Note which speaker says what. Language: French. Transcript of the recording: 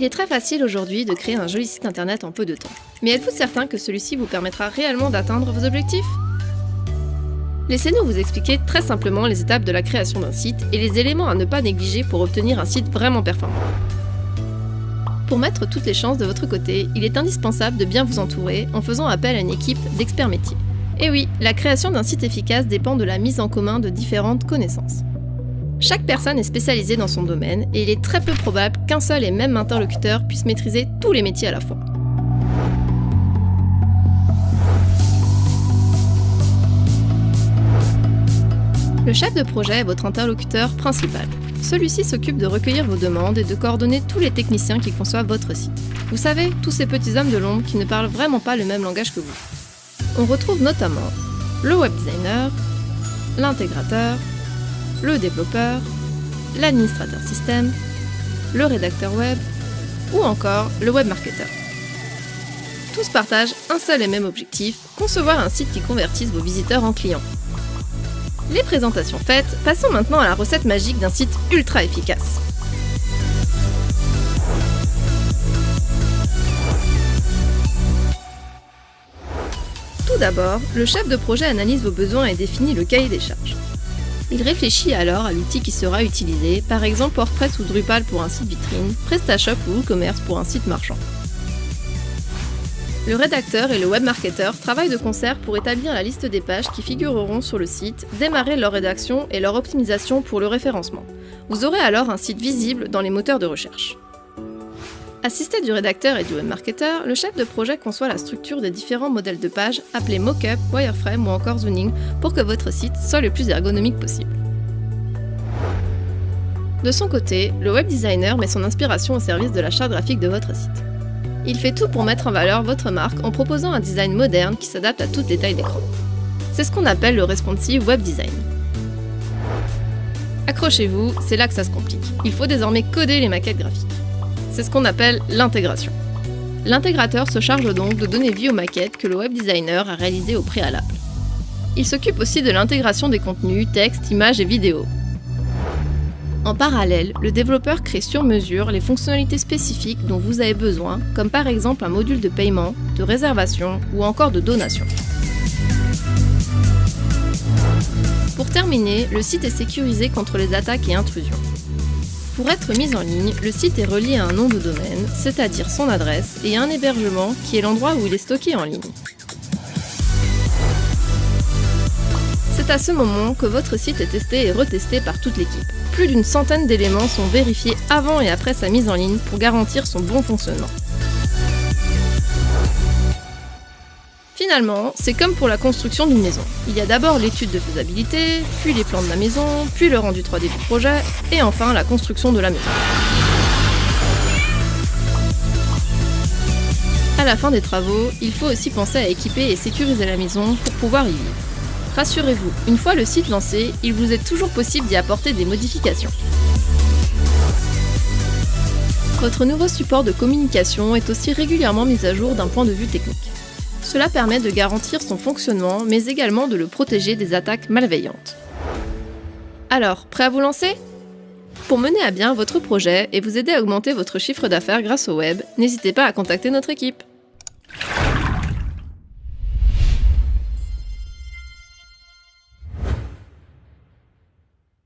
Speaker 1: Il est très facile aujourd'hui de créer un joli site internet en peu de temps. Mais êtes-vous certain que celui-ci vous permettra réellement d'atteindre vos objectifs ? Laissez-nous vous expliquer très simplement les étapes de la création d'un site et les éléments à ne pas négliger pour obtenir un site vraiment performant. Pour mettre toutes les chances de votre côté, il est indispensable de bien vous entourer en faisant appel à une équipe d'experts métiers. Et oui, la création d'un site efficace dépend de la mise en commun de différentes connaissances. Chaque personne est spécialisée dans son domaine et il est très peu probable qu'un seul et même interlocuteur puisse maîtriser tous les métiers à la fois. Le chef de projet est votre interlocuteur principal. Celui-ci s'occupe de recueillir vos demandes et de coordonner tous les techniciens qui conçoivent votre site. Vous savez, tous ces petits hommes de l'ombre qui ne parlent vraiment pas le même langage que vous. On retrouve notamment le web designer, l'intégrateur, le développeur, l'administrateur système, le rédacteur web ou encore le web marketeur. Tous partagent un seul et même objectif, concevoir un site qui convertisse vos visiteurs en clients. Les présentations faites, passons maintenant à la recette magique d'un site ultra efficace. Tout d'abord, le chef de projet analyse vos besoins et définit le cahier des charges. Il réfléchit alors à l'outil qui sera utilisé, par exemple WordPress ou Drupal pour un site vitrine, PrestaShop ou WooCommerce pour un site marchand. Le rédacteur et le web marketeur travaillent de concert pour établir la liste des pages qui figureront sur le site, démarrer leur rédaction et leur optimisation pour le référencement. Vous aurez alors un site visible dans les moteurs de recherche. Assisté du rédacteur et du web marketeur, le chef de projet conçoit la structure des différents modèles de pages appelés mockup, wireframe ou encore zoning pour que votre site soit le plus ergonomique possible. De son côté, le web designer met son inspiration au service de la charte graphique de votre site. Il fait tout pour mettre en valeur votre marque en proposant un design moderne qui s'adapte à toutes les tailles d'écran. C'est ce qu'on appelle le responsive web design. Accrochez-vous, c'est là que ça se complique. Il faut désormais coder les maquettes graphiques. C'est ce qu'on appelle l'intégration. L'intégrateur se charge donc de donner vie aux maquettes que le web designer a réalisées au préalable. Il s'occupe aussi de l'intégration des contenus, textes, images et vidéos. En parallèle, le développeur crée sur mesure les fonctionnalités spécifiques dont vous avez besoin, comme par exemple un module de paiement, de réservation ou encore de donation. Pour terminer, le site est sécurisé contre les attaques et intrusions. Pour être mis en ligne, le site est relié à un nom de domaine, c'est-à-dire son adresse, et à un hébergement qui est l'endroit où il est stocké en ligne. C'est à ce moment que votre site est testé et retesté par toute l'équipe. Plus d'une centaine d'éléments sont vérifiés avant et après sa mise en ligne pour garantir son bon fonctionnement. Finalement, c'est comme pour la construction d'une maison. Il y a d'abord l'étude de faisabilité, puis les plans de la maison, puis le rendu 3D du projet, et enfin la construction de la maison. À la fin des travaux, il faut aussi penser à équiper et sécuriser la maison pour pouvoir y vivre. Rassurez-vous, une fois le site lancé, il vous est toujours possible d'y apporter des modifications. Votre nouveau support de communication est aussi régulièrement mis à jour d'un point de vue technique. Cela permet de garantir son fonctionnement, mais également de le protéger des attaques malveillantes. Alors, prêt à vous lancer ? Pour mener à bien votre projet et vous aider à augmenter votre chiffre d'affaires grâce au web, n'hésitez pas à contacter notre équipe.